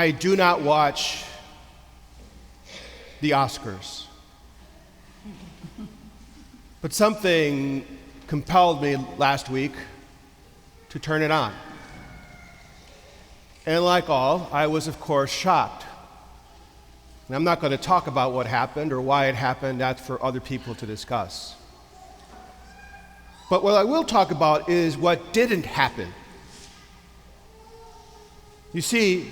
I do not watch the Oscars. But something compelled me last week to turn it on. And like all, I was, of course, shocked. And I'm not going to talk about what happened or why it happened. That's for other people to discuss. But what I will talk about is what didn't happen. You see,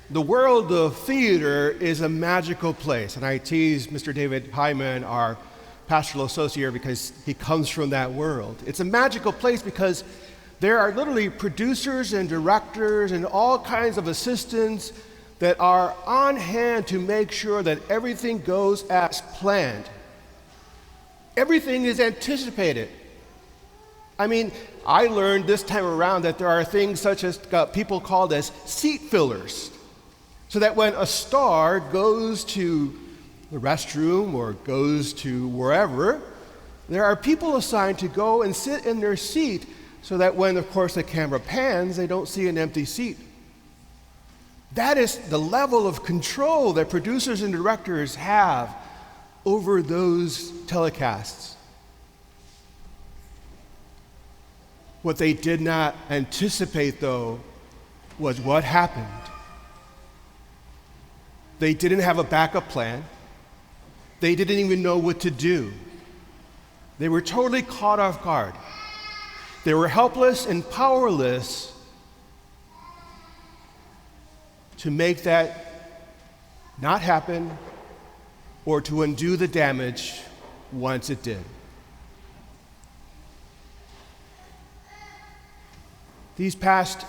the world of theater is a magical place. And I tease Mr. David Hyman, our pastoral associate here, because he comes from that world. It's a magical place because there are literally producers and directors and all kinds of assistants that are on hand to make sure that everything goes as planned. Everything is anticipated. I mean, I learned this time around that there are things such as people called as seat fillers, so that when a star goes to the restroom or goes to wherever, there are people assigned to go and sit in their seat so that when, of course, the camera pans, they don't see an empty seat. That is the level of control that producers and directors have over those telecasts. What they did not anticipate, though, was what happened. They didn't have a backup plan. They didn't even know what to do. They were totally caught off guard. They were helpless and powerless to make that not happen or to undo the damage once it did. These past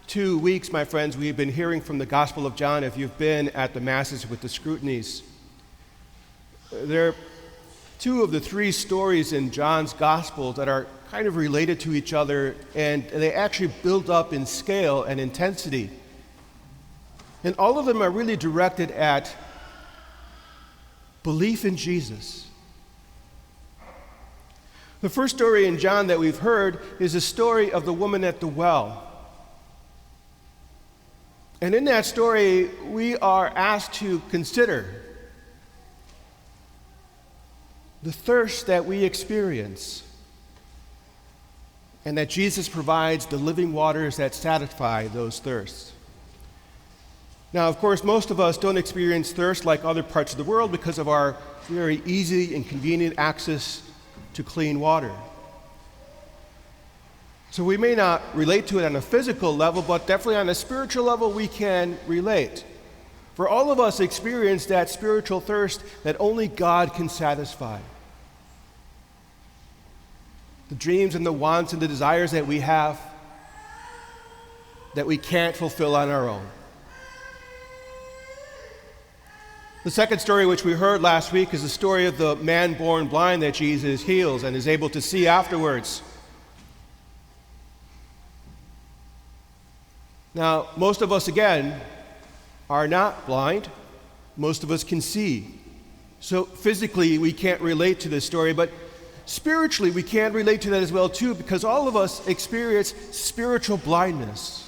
2 weeks, my friends, we've been hearing from the Gospel of John. If you've been at the Masses with the scrutinies, there are 2 of the 3 stories in John's Gospel that are kind of related to each other, and they actually build up in scale and intensity. And all of them are really directed at belief in Jesus. The first story in John that we've heard is the story of the woman at the well. And in that story, we are asked to consider the thirst that we experience, and that Jesus provides the living waters that satisfy those thirsts. Now, of course, most of us don't experience thirst like other parts of the world because of our very easy and convenient access to clean water. So we may not relate to it on a physical level, but definitely on a spiritual level we can relate. For all of us experience that spiritual thirst that only God can satisfy. The dreams and the wants and the desires that we have that we can't fulfill on our own. The second story, which we heard last week, is the story of the man born blind that Jesus heals and is able to see afterwards. Now, most of us, again, are not blind. Most of us can see. So physically, we can't relate to this story, but spiritually, we can relate to that as well, too, because all of us experience spiritual blindness.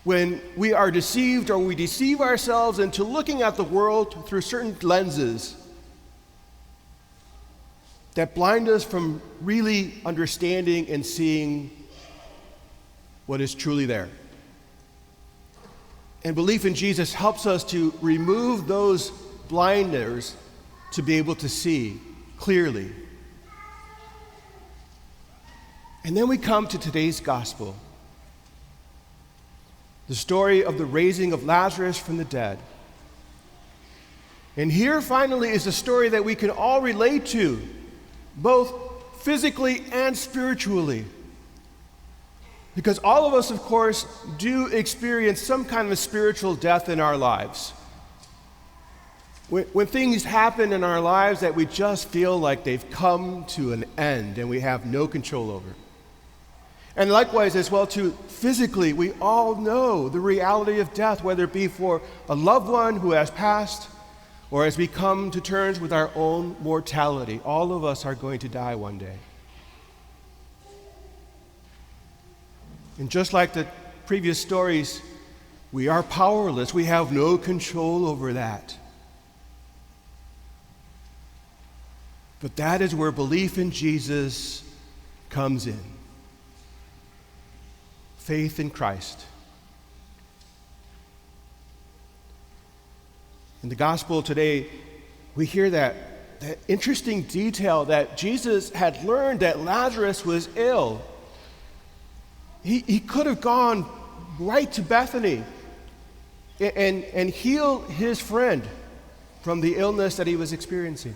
When we are deceived or we deceive ourselves into looking at the world through certain lenses that blind us from really understanding and seeing what is truly there. And belief in Jesus helps us to remove those blinders to be able to see clearly. And then we come to today's gospel, the story of the raising of Lazarus from the dead. And here finally is a story that we can all relate to, both physically and spiritually. Because all of us, of course, do experience some kind of a spiritual death in our lives. When things happen in our lives that we just feel like they've come to an end and we have no control over. And likewise as well too, physically, we all know the reality of death, whether it be for a loved one who has passed or as we come to terms with our own mortality. All of us are going to die one day. And just like the previous stories, we are powerless. We have no control over that. But that is where belief in Jesus comes in. Faith in Christ. In the gospel today, we hear that interesting detail that Jesus had learned that Lazarus was ill. He could have gone right to Bethany and heal his friend from the illness that he was experiencing.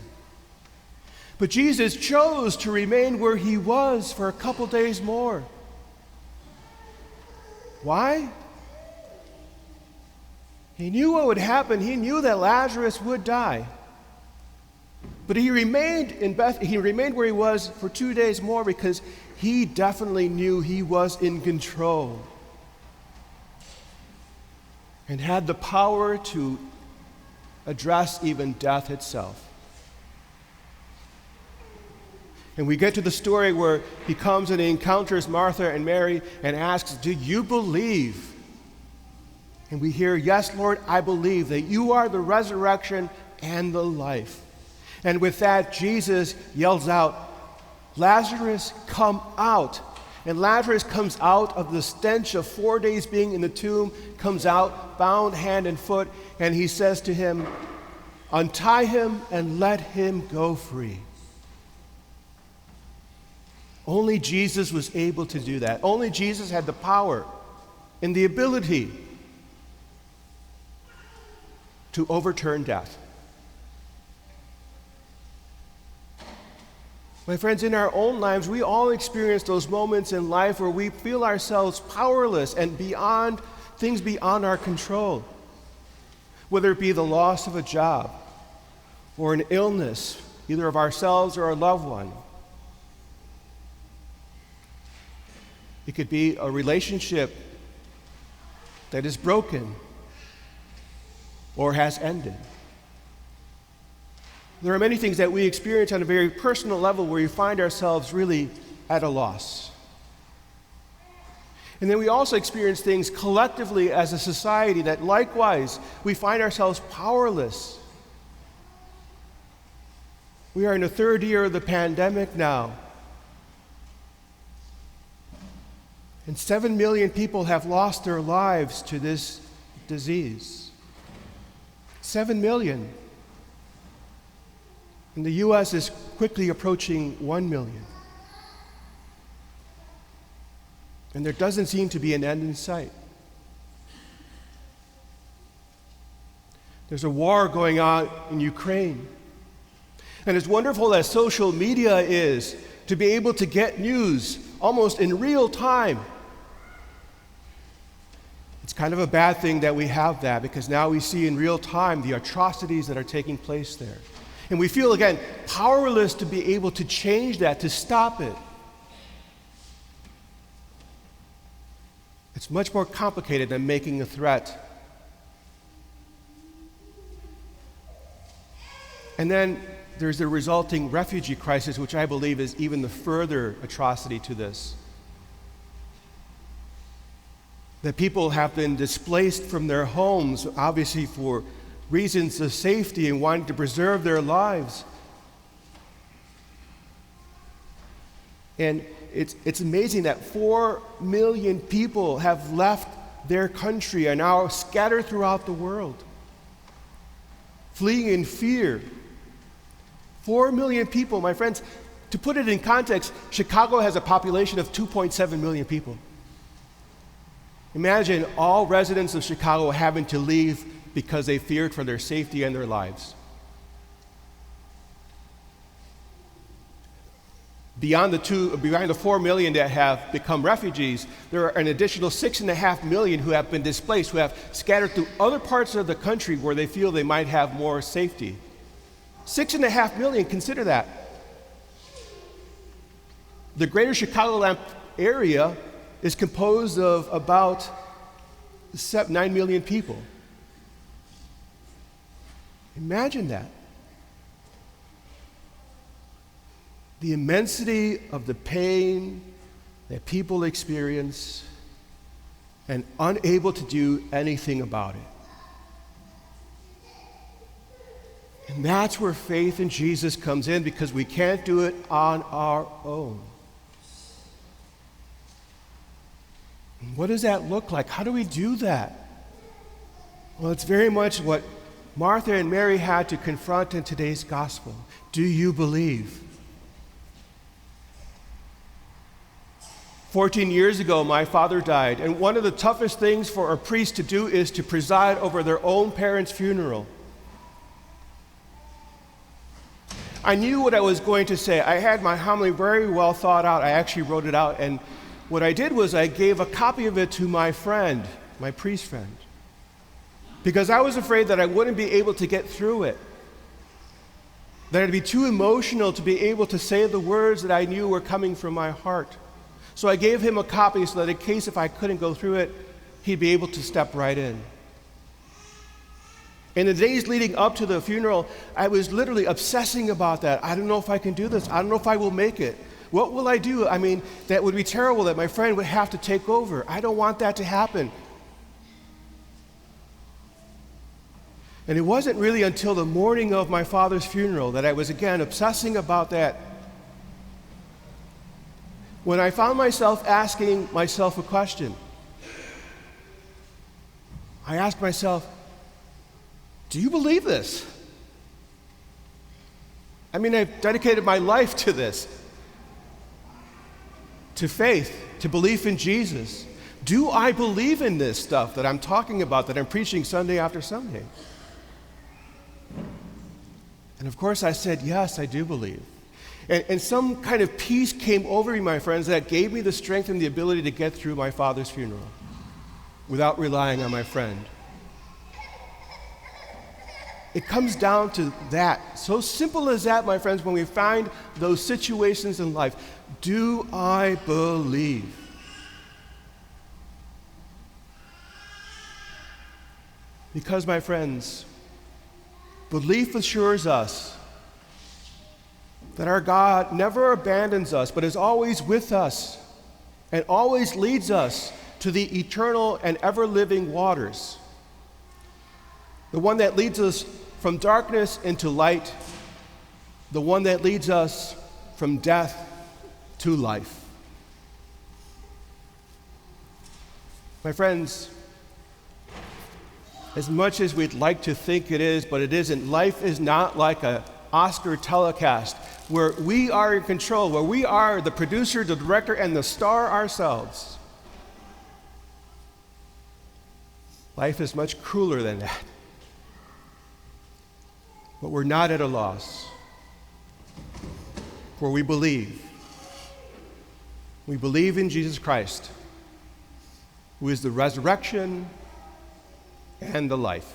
But Jesus chose to remain where he was for a couple days more. Why? He knew what would happen. He knew that Lazarus would die. But he remained where he was for 2 days more because he definitely knew he was in control and had the power to address even death itself. And we get to the story where he comes and he encounters Martha and Mary and asks, "Do you believe?" And we hear, "Yes, Lord, I believe that you are the resurrection and the life." And with that, Jesus yells out, "Lazarus, come out." And Lazarus comes out of the stench of 4 days being in the tomb, comes out, bound hand and foot, and he says to him, "Untie him and let him go free." Only Jesus was able to do that. Only Jesus had the power and the ability to overturn death. My friends, in our own lives, we all experience those moments in life where we feel ourselves powerless and things beyond our control. Whether it be the loss of a job or an illness, either of ourselves or a loved one. It could be a relationship that is broken or has ended. There are many things that we experience on a very personal level where we find ourselves really at a loss. And then we also experience things collectively as a society that likewise we find ourselves powerless. We are in the third year of the pandemic now. And 7 million people have lost their lives to this disease. 7 million. And the U.S. is quickly approaching 1 million. And there doesn't seem to be an end in sight. There's a war going on in Ukraine. And as wonderful as social media is, to be able to get news almost in real time, it's kind of a bad thing that we have that, because now we see in real time the atrocities that are taking place there. And we feel, again, powerless to be able to change that, to stop it. It's much more complicated than making a threat. And then there's the resulting refugee crisis, which I believe is even the further atrocity to this. That people have been displaced from their homes, obviously for reasons of safety and wanting to preserve their lives. And it's amazing that 4 million people have left their country and are now scattered throughout the world, fleeing in fear. 4 million people, my friends. To put it in context, Chicago has a population of 2.7 million people. Imagine all residents of Chicago having to leave because they feared for their safety and their lives. Beyond the 4 million that have become refugees, there are an additional 6.5 million who have been displaced, who have scattered through other parts of the country where they feel they might have more safety. 6.5 million, consider that. The greater Chicagoland area is composed of about 9 million people. Imagine that. The immensity of the pain that people experience and unable to do anything about it. And that's where faith in Jesus comes in, because we can't do it on our own. And what does that look like? How do we do that? Well, it's very much what Martha and Mary had to confront in today's gospel. Do you believe? 14 years ago, my father died, and one of the toughest things for a priest to do is to preside over their own parents' funeral. I knew what I was going to say. I had my homily very well thought out. I actually wrote it out, and what I did was I gave a copy of it to my friend, my priest friend, because I was afraid that I wouldn't be able to get through it, that I'd be too emotional to be able to say the words that I knew were coming from my heart. So I gave him a copy so that in case if I couldn't go through it, he'd be able to step right in. In the days leading up to the funeral, I was literally obsessing about that. I don't know if I can do this. I don't know if I will make it. What will I do? I mean, that would be terrible that my friend would have to take over. I don't want that to happen. And it wasn't really until the morning of my father's funeral that I was again obsessing about that, when I found myself asking myself a question. I asked myself, do you believe this? I mean, I've dedicated my life to this, to faith, to belief in Jesus. Do I believe in this stuff that I'm talking about, that I'm preaching Sunday after Sunday? And of course I said, yes, I do believe. And some kind of peace came over me, my friends, that gave me the strength and the ability to get through my father's funeral without relying on my friend. It comes down to that. So simple as that, my friends, when we find those situations in life. Do I believe? Because, my friends, belief assures us that our God never abandons us, but is always with us and always leads us to the eternal and ever-living waters. The one that leads us from darkness into light, the one that leads us from death to life. My friends, as much as we'd like to think it is, but it isn't, life is not like an Oscar telecast where we are in control, where we are the producer, the director, and the star ourselves. Life is much crueler than that. But we're not at a loss, for we believe. We believe in Jesus Christ, who is the resurrection and the life.